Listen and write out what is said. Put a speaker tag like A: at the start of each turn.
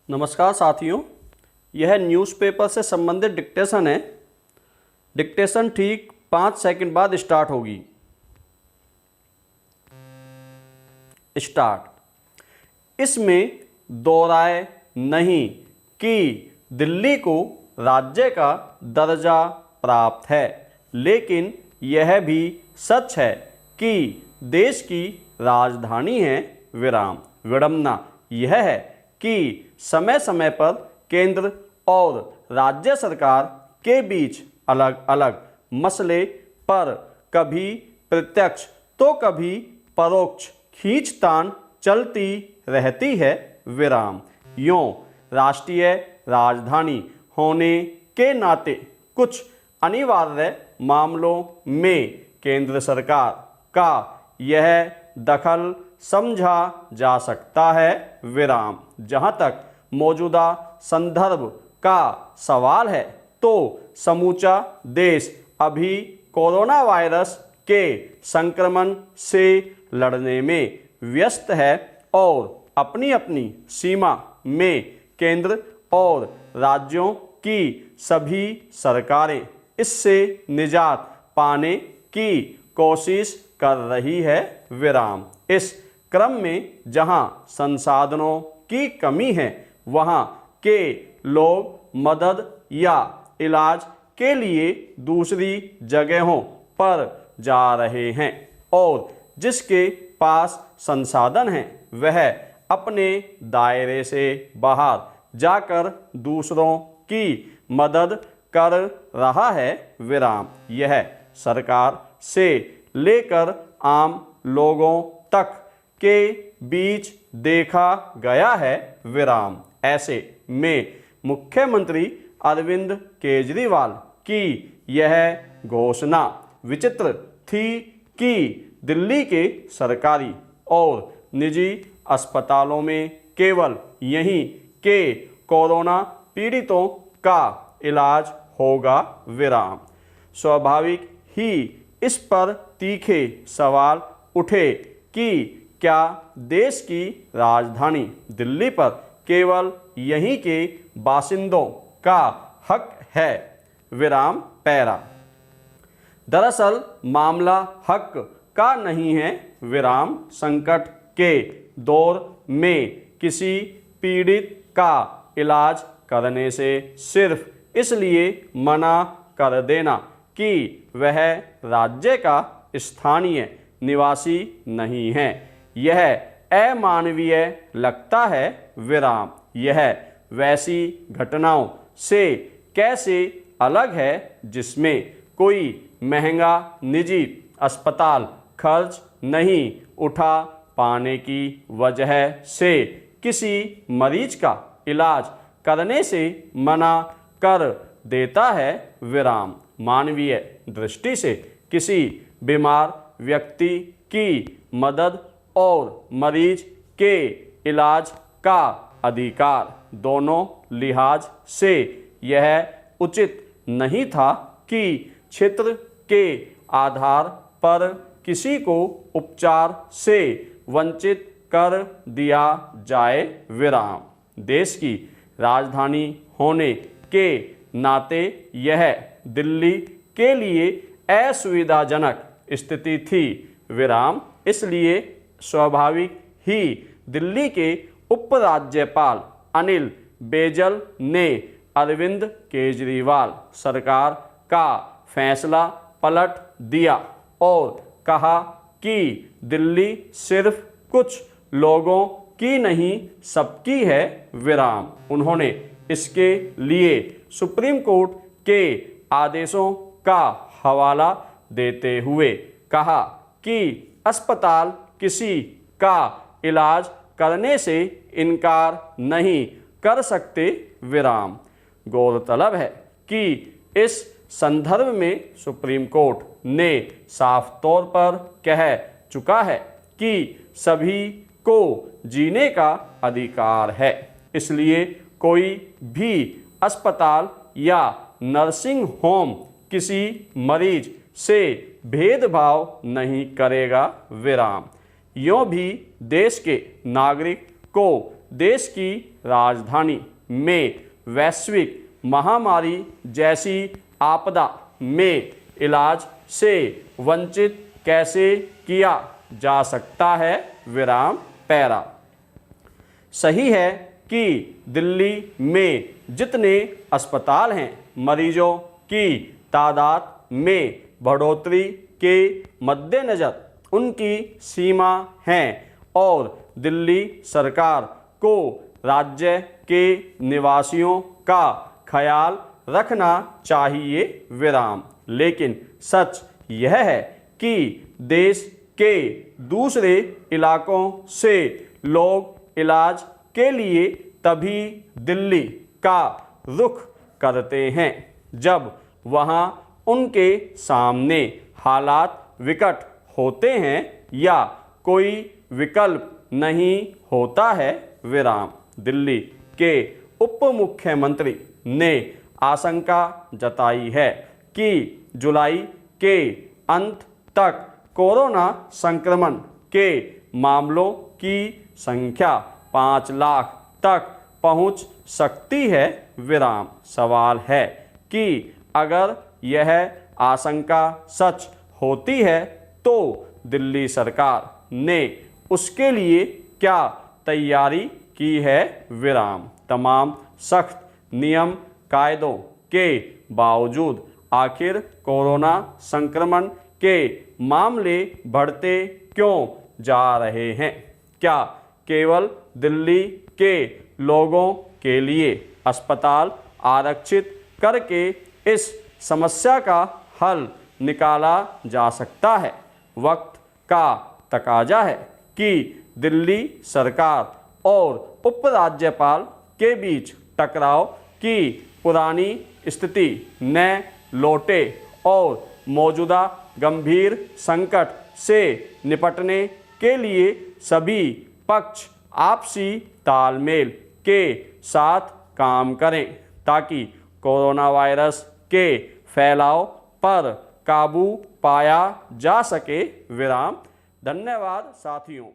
A: नमस्कार साथियों, यह न्यूज़पेपर से संबंधित डिक्टेशन है। डिक्टेशन ठीक 5 सेकंड बाद स्टार्ट होगी। स्टार्ट। इसमें दो राय नहीं कि दिल्ली को राज्य का दर्जा प्राप्त है, लेकिन यह भी सच है कि देश की राजधानी है। विडंबना यह है कि समय समय पर केंद्र और राज्य सरकार के बीच अलग अलग मसले पर कभी प्रत्यक्ष तो कभी परोक्ष खींचतान चलती रहती है। यूं राष्ट्रीय राजधानी होने के नाते कुछ अनिवार्य मामलों में केंद्र सरकार का यह दखल समझा जा सकता है। जहां तक मौजूदा संदर्भ का सवाल है तो समूचा देश अभी कोरोना वायरस के संक्रमण से लड़ने में व्यस्त है और अपनी अपनी सीमा में केंद्र और राज्यों की सभी सरकारें इससे निजात पाने की कोशिश कर रही है। इस क्रम में जहां संसाधनों की कमी है, वहां के लोग मदद या इलाज के लिए दूसरी जगहों पर जा रहे हैं और जिसके पास संसाधन हैं वह अपने दायरे से बाहर जाकर दूसरों की मदद कर रहा है। यह सरकार से लेकर आम लोगों तक के बीच देखा गया है। ऐसे में मुख्यमंत्री अरविंद केजरीवाल की यह घोषणा विचित्र थी कि दिल्ली के सरकारी और निजी अस्पतालों में केवल यहीं के कोरोना पीड़ितों का इलाज होगा। स्वाभाविक ही इस पर तीखे सवाल उठे कि क्या देश की राजधानी दिल्ली पर केवल यहीं के बासिंदों का हक है। दरअसल मामला हक का नहीं है। संकट के दौर में किसी पीड़ित का इलाज करने से सिर्फ इसलिए मना कर देना कि वह राज्य का स्थानीय निवासी नहीं है, यह अमानवीय लगता है। यह वैसी घटनाओं से कैसे अलग है जिसमें कोई महंगा निजी अस्पताल खर्च नहीं उठा पाने की वजह से किसी मरीज का इलाज करने से मना कर देता है। मानवीय दृष्टि से किसी बीमार व्यक्ति की मदद और मरीज के इलाज का अधिकार दोनों लिहाज से यह उचित नहीं था कि क्षेत्र के आधार पर किसी को उपचार से वंचित कर दिया जाए। देश की राजधानी होने के नाते यह दिल्ली के लिए असुविधाजनक स्थिति थी। इसलिए स्वाभाविक ही दिल्ली के उपराज्यपाल अनिल बैजल ने अरविंद केजरीवाल सरकार का फैसला पलट दिया और कहा कि दिल्ली सिर्फ कुछ लोगों की नहीं सबकी है। उन्होंने इसके लिए सुप्रीम कोर्ट के आदेशों का हवाला देते हुए कहा कि अस्पताल किसी का इलाज करने से इनकार नहीं कर सकते। गौरतलब है कि इस संदर्भ में सुप्रीम कोर्ट ने साफ तौर पर कह चुका है कि सभी को जीने का अधिकार है, इसलिए कोई भी अस्पताल या नर्सिंग होम किसी मरीज से भेदभाव नहीं करेगा। यूं भी देश के नागरिक को देश की राजधानी में वैश्विक महामारी जैसी आपदा में इलाज से वंचित कैसे किया जा सकता है? विराम पैरा। सही है कि दिल्ली में जितने अस्पताल हैं, मरीजों की तादाद में बढ़ोतरी के मद्देनज़र उनकी सीमा है और दिल्ली सरकार को राज्य के निवासियों का ख्याल रखना चाहिए। विराम। लेकिन सच यह है कि देश के दूसरे इलाकों से लोग इलाज के लिए तभी दिल्ली का रुख करते हैं जब वहाँ उनके सामने हालात विकट होते हैं या कोई विकल्प नहीं होता है। विराम। दिल्ली के उप मुख्यमंत्री ने आशंका जताई है कि जुलाई के अंत तक कोरोना संक्रमण के मामलों की संख्या 5 लाख तक पहुंच सकती है। विराम। सवाल है कि अगर यह आशंका सच होती है तो दिल्ली सरकार ने उसके लिए क्या तैयारी की है? विराम। तमाम सख्त नियम कायदों के बावजूद आखिर कोरोना संक्रमण के मामले बढ़ते क्यों जा रहे हैं? क्या केवल दिल्ली के लोगों के लिए अस्पताल आरक्षित करके इस समस्या का हल निकाला जा सकता है? वक्त का तकाजा है कि दिल्ली सरकार और उपराज्यपाल के बीच टकराव की पुरानी स्थिति न लौटे और मौजूदा गंभीर संकट से निपटने के लिए सभी पक्ष आपसी तालमेल के साथ काम करें ताकि कोरोना वायरस के फैलाव पर काबू पाया जा सके। विराम। धन्यवाद साथियों।